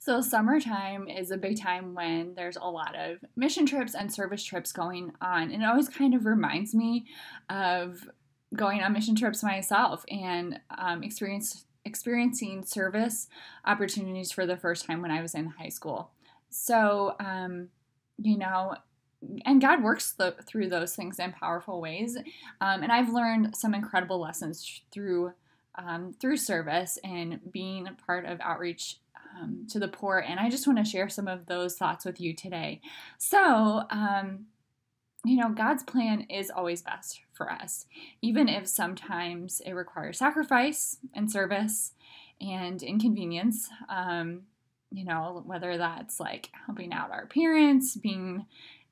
So, summertime is a big time when there's a lot of mission trips and service trips going on. And it always kind of reminds me of going on mission trips myself and experiencing service opportunities for the first time when I was in high school. So, you know, and God works through those things in powerful ways. And I've learned some incredible lessons through service and being a part of outreach to the poor. And I just want to share some of those thoughts with you today. So, God's plan is always best for us, even if sometimes it requires sacrifice and service and inconvenience. Whether that's like helping out our parents, being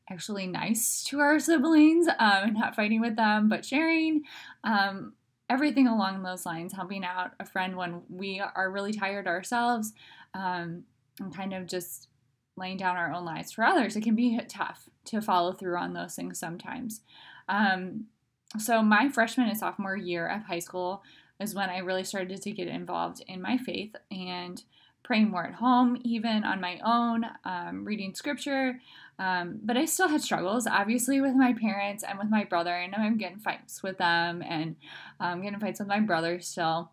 actually nice to our siblings, and not fighting with them, but sharing. Everything along those lines, helping out a friend when we are really tired ourselves, and kind of just laying down our own lives for others. It can be tough to follow through on those things sometimes. So my freshman and sophomore year of high school is when I really started to get involved in my faith and praying more at home, even on my own, reading scripture. But I still had struggles, obviously, with my parents and with my brother. And I'm getting fights with them and getting fights with my brother still.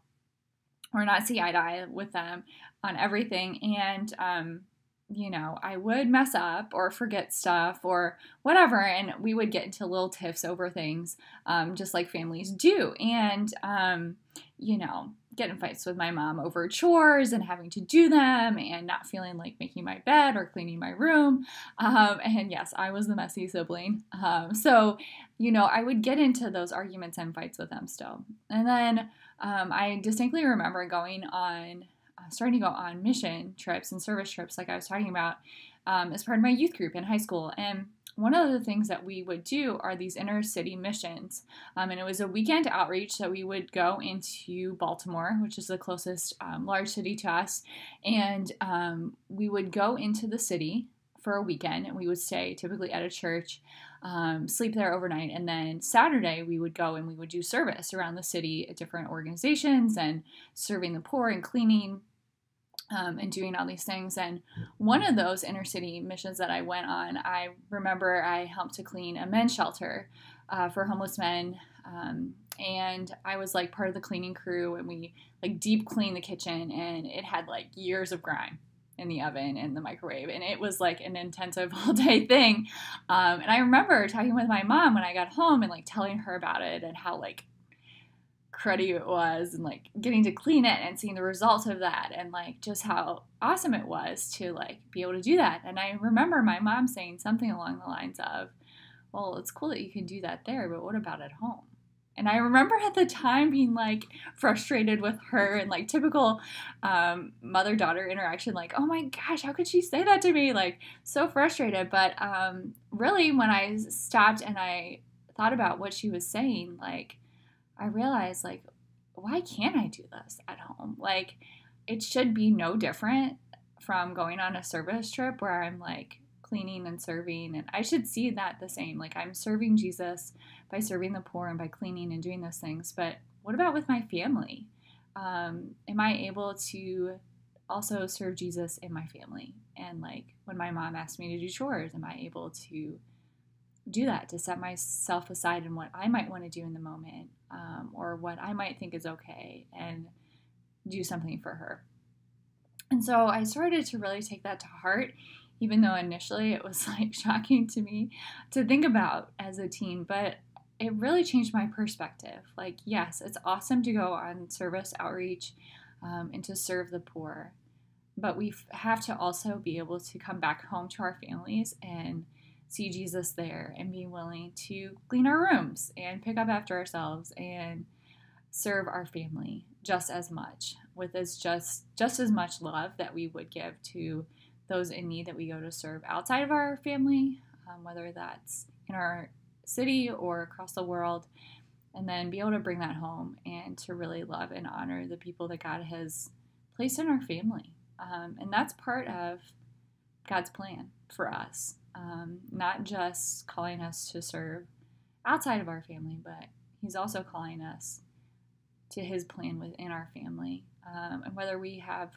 Or not see eye to eye with them on everything. And, I would mess up or forget stuff or whatever. And we would get into little tiffs over things, just like families do. And, get in fights with my mom over chores and having to do them and not feeling like making my bed or cleaning my room. And yes, I was the messy sibling. I would get into those arguments and fights with them still. And then I distinctly remember starting to go on mission trips and service trips, like I was talking about, as part of my youth group in high school. And one of the things that we would do are these inner city missions. And it was a weekend outreach that we would go into Baltimore, which is the closest large city to us. And we would go into the city for a weekend, and we would stay typically at a church, sleep there overnight. And then Saturday we would go and we would do service around the city at different organizations and serving the poor and cleaning, and doing all these things. And one of those inner city missions that I went on, I remember I helped to clean a men's shelter for homeless men. And I was like part of the cleaning crew, and we like deep cleaned the kitchen, and it had like years of grime in the oven and the microwave. And it was like an intensive all day thing. And I remember talking with my mom when I got home and like telling her about it and how like cruddy it was, and like getting to clean it and seeing the results of that, and like just how awesome it was to like be able to do that. And I remember my mom saying something along the lines of, well, it's cool that you can do that there, but what about at home? And I remember at the time being like frustrated with her and like typical mother-daughter interaction, like, oh my gosh, how could she say that to me? Like so frustrated. But really when I stopped and I thought about what she was saying, like I realized, like, why can't I do this at home? Like, it should be no different from going on a service trip where I'm like cleaning and serving, and I should see that the same. Like, I'm serving Jesus by serving the poor and by cleaning and doing those things. But what about with my family? Am I able to also serve Jesus in my family? And like when my mom asked me to do chores, am I able to do that, to set myself aside in what I might want to do in the moment, or what I might think is okay, and do something for her? And so I started to really take that to heart, even though initially it was like shocking to me to think about as a teen, but it really changed my perspective. Like, yes, it's awesome to go on service outreach, and to serve the poor, but we have to also be able to come back home to our families and see Jesus there and be willing to clean our rooms and pick up after ourselves and serve our family just as much, with just as much love that we would give to those in need that we go to serve outside of our family, whether that's in our city or across the world, and then be able to bring that home and to really love and honor the people that God has placed in our family. And that's part of God's plan for us. Not just calling us to serve outside of our family, but He's also calling us to His plan within our family. And whether we have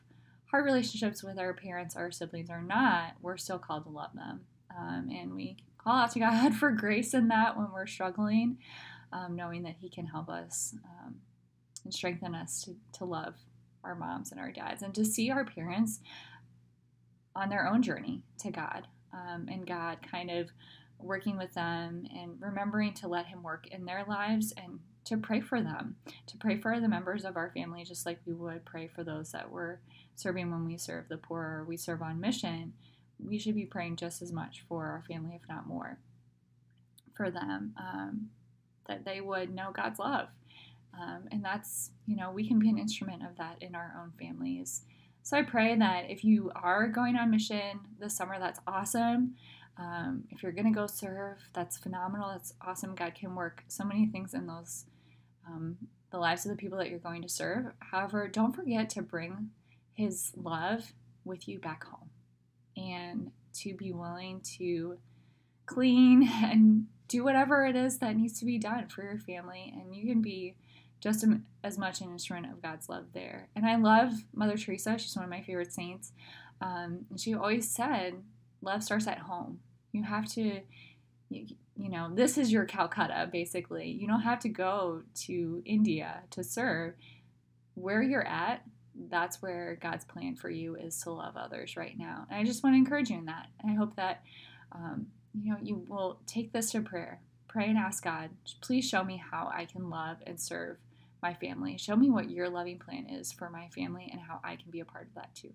hard relationships with our parents, our siblings, or not, we're still called to love them. And we call out to God for grace in that when we're struggling, knowing that He can help us and strengthen us to love our moms and our dads, and to see our parents on their own journey to God, and God kind of working with them and remembering to let Him work in their lives, and to pray for them, to pray for the members of our family, just like we would pray for those that we're serving when we serve the poor or we serve on mission. We should be praying just as much for our family, if not more, for them, that they would know God's love. And that's, we can be an instrument of that in our own families. So I pray that if you are going on mission this summer, that's awesome. If you're going to go serve, that's phenomenal. That's awesome. God can work so many things in those, the lives of the people that you're going to serve. However, don't forget to bring His love with you back home, and to be willing to clean and do whatever it is that needs to be done for your family. And you can be just as much an instrument of God's love there. And I love Mother Teresa. She's one of my favorite saints. And she always said, love starts at home. You have to, this is your Calcutta, basically. You don't have to go to India to serve. Where you're at, that's where God's plan for you is to love others right now. And I just want to encourage you in that. And I hope that, you will take this to prayer. Pray and ask God, please show me how I can love and serve my family. Show me what your loving plan is for my family and how I can be a part of that too.